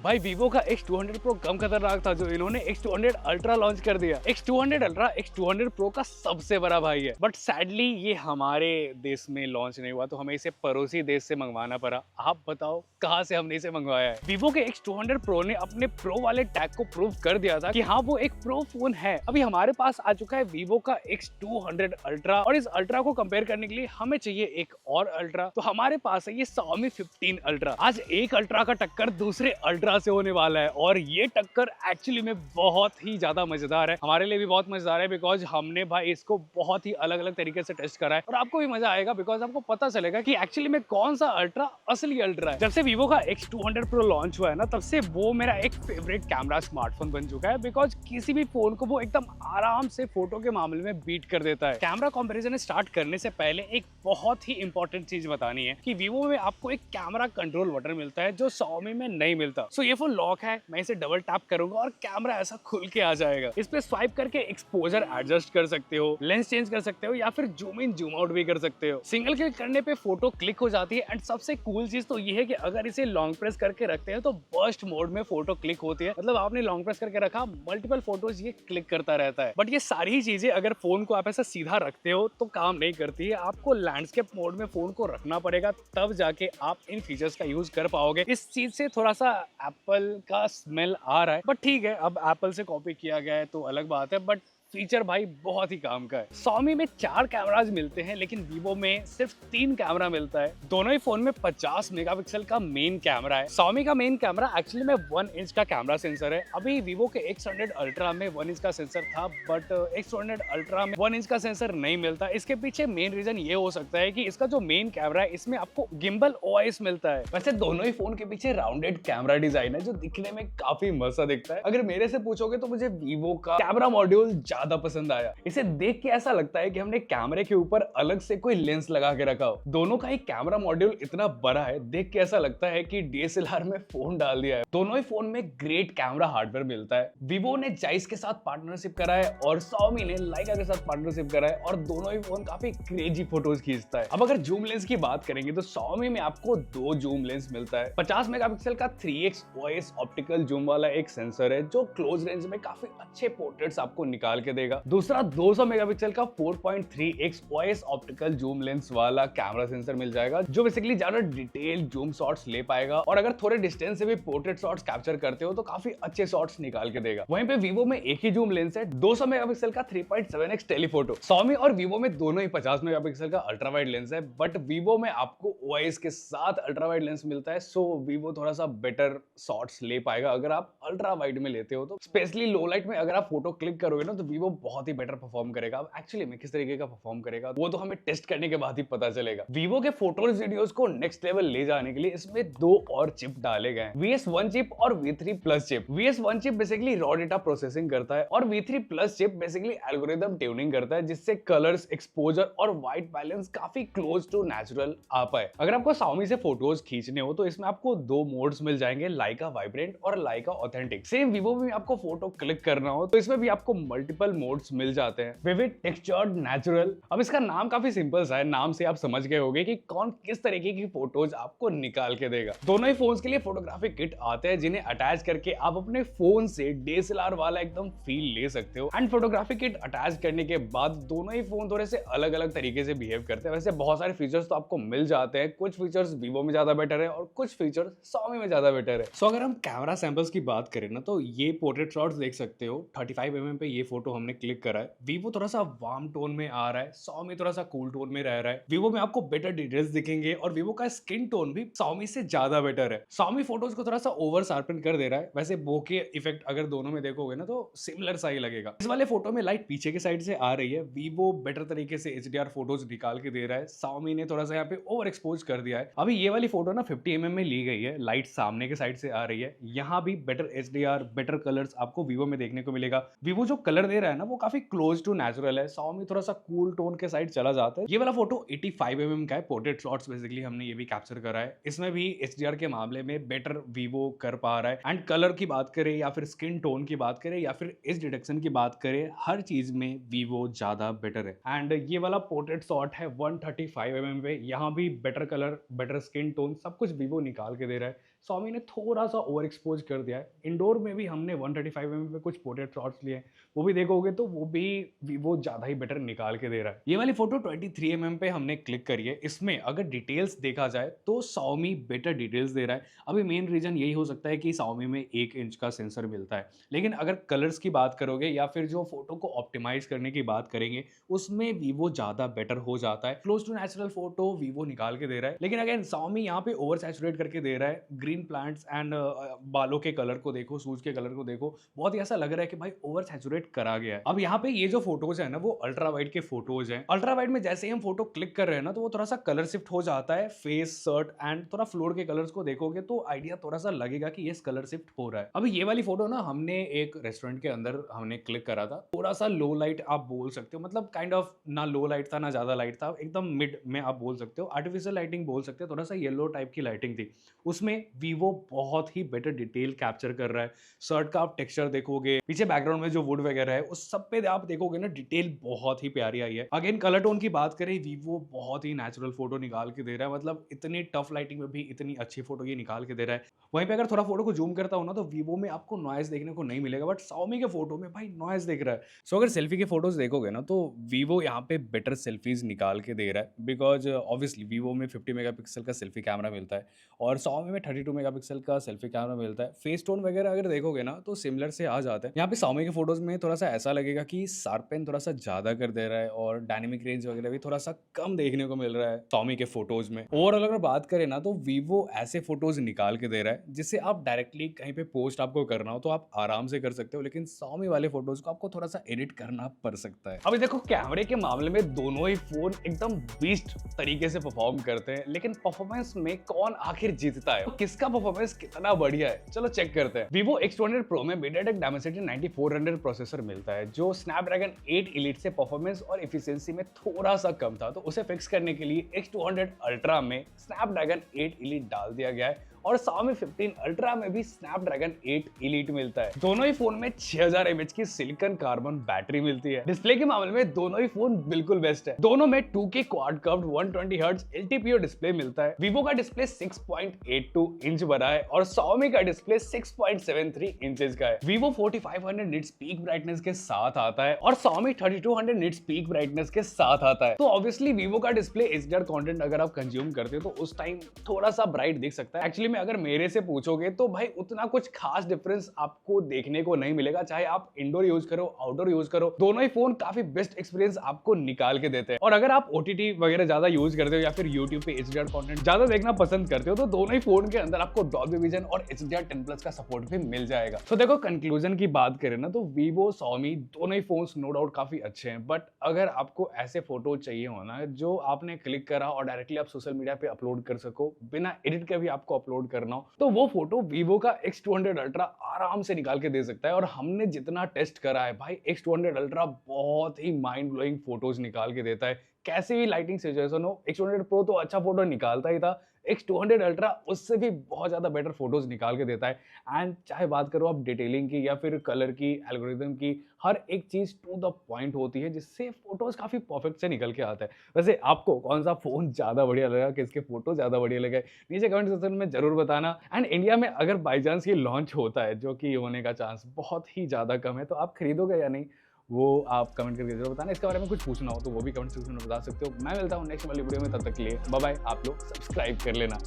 भाई वीवो का X200 Pro कम खतरनाक था जो इन्होंने X200 Ultra लॉन्च कर दिया। X200 Ultra X200 Pro का सबसे बड़ा भाई है, बट सैडली ये हमारे देश में लॉन्च नहीं हुआ तो हमें इसे पड़ोसी देश से मंगवाना पड़ा। आप बताओ कहाँ से हमने इसे मंगवाया है। वीवो के X200 Pro ने अपने प्रो वाले टैग को प्रूव कर दिया था कि हाँ वो एक प्रो फोन है। अभी हमारे पास आ चुका है वीवो का X200 Ultra और इस अल्ट्रा को कंपेयर करने के लिए हमें चाहिए एक और अल्ट्रा, तो हमारे पास है ये Xiaomi 15 Ultra। आज एक अल्ट्रा का टक्कर दूसरे अल्ट्रा से होने वाला है और ये टक्कर एक्चुअली में बहुत ही ज्यादा मजेदार है। हमारे लिए भी बहुत मजेदार है बिकॉज हमने भाई इसको बहुत ही अलग अलग तरीके से टेस्ट करा है और आपको भी मजा आएगा बिकॉज आपको पता चलेगा कि एक्चुअली में कौन सा अल्ट्रा असली अल्ट्रा है। जब से वीवो का X200 Pro लॉन्च हुआ है ना, तब से वो मेरा एक फेवरेट कैमरा स्मार्टफोन बन चुका है बिकॉज किसी भी फोन को वो एकदम आराम से फोटो के मामले में बीट कर देता है। कैमरा कंपैरिजन स्टार्ट करने से पहले एक बहुत ही इंपॉर्टेंट चीज बतानी है कि वीवो में आपको एक कैमरा कंट्रोल बटन मिलता है जो Xiaomi में नहीं मिलता। सो ये फोन लॉक है, मैं इसे डबल टैप करूंगा और कैमरा ऐसा खुल के आ जाएगा। इस पे स्वाइप करके एक्सपोजर एडजस्ट कर सकते हो, लेंस चेंज कर सकते हो या फिर जूम इन जूम आउट भी कर सकते हो। सिंगल क्लिक करने पे फोटो क्लिक हो जाती है एंड सबसे कूल चीज तो ये है कि अगर इसे लॉन्ग प्रेस करके रखते हैं तो बर्स्ट मोड में फोटो क्लिक होती है। मतलब आपने लॉन्ग प्रेस करके रखा, मल्टीपल फोटोज ये क्लिक करता रहता है। बट ये सारी चीजें अगर फोन को आप ऐसा सीधा रखते हो तो काम नहीं करती है। आपको लैंडस्केप मोड में फोन को रखना पड़ेगा, तब जाके आप इन फीचर्स का यूज कर पाओगे। इस चीज से थोड़ा सा एप्पल का स्मेल आ रहा है, बट ठीक है, अब एप्पल से कॉपी किया गया है तो अलग बात है, बट फीचर भाई बहुत ही काम का है। Xiaomi में 4 कैमराज मिलते हैं लेकिन Vivo में सिर्फ 3 कैमरा मिलता है। दोनों ही फोन में 50 मेगापिक्सल का मेन कैमरा है। Xiaomi का मेन कैमरा एक्चुअली में 1 इंच का कैमरा सेंसर है। अभी Vivo के X100 Ultra में 1 इंच का सेंसर था, बट X100 Ultra में 1 इंच का सेंसर नहीं मिलता। इसके पीछे मेन रीजन ये हो सकता है कि इसका जो मेन कैमरा है इसमें आपको गिम्बल OIS मिलता है। वैसे दोनों ही फोन के पीछे राउंडेड कैमरा डिजाइन है जो दिखने में काफी मस्त दिखता है। अगर मेरे से पूछोगे तो मुझे Vivo का कैमरा मॉड्यूल ज्यादा पसंद आया। इसे देख के ऐसा लगता है कि हमने कैमरे के ऊपर अलग से कोई लेंस लगा के रखा हो। दोनों का ही कैमरा मॉड्यूल इतना बड़ा है, देख के ऐसा लगता है कि DSLR में फोन डाल दिया है। दोनों ही फोन में ग्रेट कैमरा हार्डवेयर मिलता है। Vivo ने जाइस के साथ पार्टनरशिप करा है और Xiaomi ने Leica के साथ पार्टनरशिप करा है और दोनों ही फोन काफी क्रेजी फोटोज खींचता है। अब अगर जूम लेंस की बात करेंगे तो Xiaomi में आपको 2 जूम लेंस मिलता है। 50 मेगापिक्सल का 3x OIS ऑप्टिकल जूम वाला एक सेंसर है जो क्लोज रेंज में काफी अच्छे पोर्ट्रेट्स आपको निकाल के देगा। दूसरा 200 मेगापिक्सल का 4.3x OIS optical zoom lens वाला कैमरा सेंसर मिल जाएगा जो बेसिकली ज्यादा डिटेल जूम शॉट्स ले पाएगा और अगर थोड़े डिस्टेंस से भी पोर्ट्रेट शॉट्स कैप्चर करते हो तो काफी अच्छे शॉट्स निकाल के देगा। वहीं पे Vivo में एक ही जूम लेंस है, 200 मेगापिक्सल का 3.7x टेलीफोटो। Xiaomi और Vivo में दोनों ही 50 मेगापिक्सल का अल्ट्रा वाइड लेंस है, बट Vivo में आपको OIS के साथ अल्ट्रा वाइड लेंस मिलता है। सो Vivo थोड़ा सा बेटर शॉट्स ले पाएगा अगर आप अल्ट्रा वाइड में लेते हो तो। स्पेशली लो लाइट में अगर आप फोटो क्लिक करोगे ना तो Vivo बहुत ही बेटर परफॉर्म करेगा। अब एक्चुअली में किस तरीके का परफॉर्म करेगा वो तो हमें टेस्ट करने के बाद ही पता चलेगा। Vivo के फोटोज वीडियोस को नेक्स्ट लेवल ले जाने के लिए इसमें 2 और चिप डाले गए हैं, VS1 चिप और V3 plus chip. VS1 chip basically raw data processing करता है और V3 plus chip basically algorithm tuning करता है जिससे कलर्स, एक्सपोजर और व्हाइट बैलेंस काफी क्लोज टू नेचुरल आ पाए। अगर आपको Xiaomi से फोटोज खींचने हो तो इसमें आपको 2 मोड्स मिल जाएंगे, Leica वाइब्रेंट और Leica ऑथेंटिक। सेम Vivo में आपको फोटो क्लिक करना हो तो इसमें भी आपको मल्टीपल मोड्स मिल जाते हैं, विविड, टेक्सचर्ड, नेचुरल। अब इसका नाम काफी सिंपल सा है, नाम से आप समझ गए होंगे कि कौन किस तरीके की फोटोज आपको निकाल के देगा। दोनों ही फोन्स के लिए फोटोग्राफी किट आते हैं जिन्हें अटैच करके आप अपने फोन से DSLR वाला एकदम फील ले सकते हो। एंड फोटोग्राफी किट अटैच करने के बाद दोनों ही फोन थोड़े से अलग अलग तरीके से बिहेव करते हैं। वैसे बहुत सारे फीचर्स तो आपको मिल जाते हैं, कुछ फीचर्स Vivo में ज्यादा बेटर है और कुछ फीचर्स Xiaomi में ज्यादा बेटर है। सो अगर हम कैमरा सैंपल्स की बात करें ना तो ये पोर्ट्रेट शॉट्स देख सकते हो, 35mm पे ये फोटो हमने क्लिक करा है। Vivo थोड़ा सा वार्म टोन में आ रहा है, Xiaomi थोड़ा सा कूल टोन में रह रहा है। Vivo में आपको बेटर डिटेल्स दिखेंगे और Vivo का स्किन टोन भी Xiaomi से ज्यादा बेटर है। Xiaomi फोटोज को थोड़ा सा ओवर शार्पन कर दे रहा है। वैसे बोके इफेक्ट अगर दोनों में देखोगे ना तो सिमिलर सा ही लगेगा। इस वाले फोटो में लाइट पीछे के साइड से आ रही है, Vivo बेटर तरीके से HDR फोटोज निकाल के दे रहा है, Xiaomi ने थोड़ा सा यहाँ पे ओवर एक्सपोज कर दिया है। अभी ये वाली फोटो ना 50mm में ली गई है, लाइट सामने के साइड से आ रही है। यहाँ भी बेटर HDR, बेटर कलर्स आपको Vivo में देखने को मिलेगा। Vivo जो कलर दे रहा है ना वो काफी क्लोज टू नेचुरल है, Xiaomi थोड़ा सा कूल टोन के साइड चला जाता है। ये वाला फोटो 85mm का है, पोर्ट्रेट शॉट्स बेसिकली हमने ये भी कैप्चर करा है। इसमें भी HDR के मामले में बेटर Vivo कर पा रहा है। एंड कलर की बात करें या फिर स्किन टोन की बात करें या फिर एज डिटेक्शन की बात करें, हर चीज में Vivo ज्यादा बेटर है। एंड ये वाला पोर्ट्रेट शॉट है 135mm पे, यहाँ भी better colour, better skin tone, सब कुछ Vivo निकाल के दे रहा है। Xiaomi ने थोड़ा सा ओवर एक्सपोज कर दिया है। इंडोर में भी हमने 135mm पे कुछ पोर्ट्रेट शॉट्स लिए हैं, वो भी देखोगे तो वो भी वीवो ज़्यादा ही बेटर निकाल के दे रहा है। ये वाली फोटो 23mm पे हमने क्लिक करी है। इसमें अगर डिटेल्स देखा जाए तो Xiaomi बेटर डिटेल्स दे रहा है। अभी मेन रीजन यही हो सकता है कि Xiaomi में 1 इंच का सेंसर मिलता है, लेकिन अगर कलर्स की बात करोगे या फिर जो फोटो को ऑप्टिमाइज करने की बात करेंगे उसमें वीवो ज़्यादा बेटर हो जाता है। Close to natural photo Vivo निकाल के दे रहा है, लेकिन अगेन Xiaomi यहाँ पे ओवर सैचुरेट करके दे रहा है। ग्रीन प्लांट्स एंड बालों के कलर को देखो, शूज के कलर को देखो, बहुत ही ऐसा लग रहा है कि भाई ओवर सैचुरेट करा गया है। अब यहाँ पे ये जो फोटोज है ना वो अल्ट्रा वाइड के फोटोज हैं। अल्ट्रा वाइड में जैसे ही हम फोटो क्लिक कर रहे हैं ना तो वो थोड़ा सा कलर शिफ्ट हो जाता है। फेस, शर्ट एंड थोड़ा फ्लोर के कलर्स को देखोगे तो आइडिया थोड़ा सा लगेगा कि यस कलर शिफ्ट हो रहा है। अभी ये वाली फोटो ना हमने एक रेस्टोरेंट के अंदर हमने क्लिक करा था। थोड़ा सा लो लाइट आप बोल सकते हो, मतलब काइंड ऑफ ना लो लाइट था ना ज्यादा लाइट था, एकदम मिड में आप बोल सकते हो। आर्टिफिशियल लाइटिंग बोल सकते हो, थोड़ा सा येलो टाइप की लाइटिंग थी। उसमें वीवो बहुत ही बेटर डिटेल कैप्चर कर रहा है। शर्ट का आप टेक्सचर देखोगे, पीछे बैकग्राउंड में जो वुड वगैरह है उस सब पे आप देखोगे ना डिटेल बहुत ही प्यारी आई है। अगेन कलर टोन की बात करें, वीवो बहुत ही नेचुरल फोटो निकाल के दे रहा है। मतलब इतनी टफ लाइटिंग में भी इतनी अच्छी फोटो ये निकाल के दे रहा है। वहीं पे अगर थोड़ा फोटो को जूम करता हूं ना तो वीवो में आपको नॉइज देखने को नहीं मिलेगा, बट Xiaomi के फोटो में भाई नॉइज दिख रहा है। सो अगर सेल्फी के फोटोज देखोगे ना तो वीवो यहाँ पे बेटर सेल्फीज निकाल के दे रहा है, बिकॉज ऑब्वियसली वीवो में 50 मेगापिक्सल का सेल्फी कैमरा मिलता है और Xiaomi में 32 मेगापिक्सल का सेल्फी कैमरा मिलता है। फेस टोन वगैरह अगर देखोगे ना तो सिमिलर से आ जाता है। यहाँ पे Xiaomi के फोटोज में थोड़ा सा ऐसा लगेगा कि शार्पन थोड़ा सा ज्यादा कर दे रहा है और डायनेमिक रेंज वगैरह भी थोड़ा सा कम देखने को मिल रहा है Xiaomi के फोटोज में। ओवरऑल अगर बात करें ना तो वीवो ऐसे फोटोज निकाल के दे रहा है जिससे आप डायरेक्टली कहीं पे पोस्ट आपको करना हो तो आप आराम से कर सकते हो, लेकिन Xiaomi वाले फोटोज को आपको थोड़ा सा एडिट करना पड़ सकता है। अभी देखो कैमरे के मामले में दोनों ही फोन एकदम बीस्ट तरीके से परफॉर्म करते हैं, लेकिन परफॉर्मेंस में कौन आखिर जीतता है, किसका परफॉर्मेंस कितना बढ़िया है, चलो चेक करते हैं। Vivo X200 Pro में MediaTek Dimensity 9400 प्रोसेसर मिलता है जो Snapdragon 8 Elite से परफॉर्मेंस और एफिशिएंसी में थोड़ा सा कम था, तो उसे फिक्स करने के लिए X200 Ultra में Snapdragon 8 Elite डाल दिया गया है और Xiaomi 15 Ultra में भी Snapdragon 8 Elite मिलता है। दोनों ही फोन में 6000 mAh की सिलिकॉन कार्बन बैटरी मिलती है। डिस्प्ले के मामले में दोनों ही फोन बिल्कुल बेस्ट है। दोनों में 2K quad curved 120 Hz LTPO display मिलता है। Vivo का डिस्प्ले 6.82 इंच बड़ा है और Xiaomi का डिस्प्ले 6.73 इंचेस का है। Vivo 4500 निट्स पीक ब्राइटनेस के साथ आता है और Xiaomi 3200 निट्स पीक ब्राइटनेस के साथ आता है। तो ऑब्वियसली Vivo का डिस्प्ले HDR कंटेंट अगर आप कंज्यूम करते हो तो उस टाइम थोड़ा सा ब्राइट दिख सकता है। एक्चुअली अगर मेरे से पूछोगे तो भाई उतना कुछ खास डिफरेंस आपको देखने को नहीं मिलेगा, चाहे आप इंडोर यूज करो आउटडोर यूज करो, दोनों ही फोन काफी बेस्ट एक्सपीरियंस आपको निकाल के देते हैं। और अगर आप OTT वगैरह ज्यादा यूज करते हो या फिर YouTube पे HDR कंटेंट ज्यादा देखना पसंद करते हो तो दोनों ही फोन के अंदर आपको Dolby Vision और HDR10+ का सपोर्ट भी मिल जाएगा। तो देखो कंक्लूजन की बात करें ना तो Vivo Xiaomi दोनों ही फोन्स नो डाउट काफी अच्छे हैं, बट अगर आपको ऐसे फोटो चाहिए हो ना जो आपने क्लिक करा और डायरेक्टली आप सोशल मीडिया पे अपलोड कर सको, बिना एडिट के भी आपको अपलोड करना हो, तो वो फोटो Vivo का X200 Ultra आराम से निकाल के दे सकता है। और हमने जितना टेस्ट करा है भाई X200 Ultra बहुत ही माइंड ब्लोइंग फोटोज निकाल के देता है। कैसी भी लाइटिंग सिचुएशन हो, X200 Pro तो अच्छा फोटो निकालता ही था, X200 Ultra उससे भी बहुत ज्यादा बेटर फोटोज निकाल के देता है। एंड चाहे बात करो आप डिटेलिंग की या फिर कलर की, एल्गोरिथम की, हर एक चीज टू द पॉइंट होती है जिससे फोटोज काफी परफेक्ट से निकल के आता है। वैसे आपको कौन सा फोन ज्यादा बढ़िया लगा, किसके फोटो ज्यादा बढ़िया लगे, नीचे कमेंट सेक्शन में जरूर बताना। एंड इंडिया में अगर बाई चांस ये लॉन्च होता है, जो कि होने का चांस बहुत ही ज्यादा कम है, तो आप खरीदोगे या नहीं वो आप कमेंट करके जरूर बताना। इसके बारे में कुछ पूछना हो तो वो भी कमेंट सेक्शन में बता सकते हो। मैं मिलता हूँ नेक्स्ट वाली वीडियो में, तब तक के लिए बाय बाय। आप लोग सब्सक्राइब कर लेना।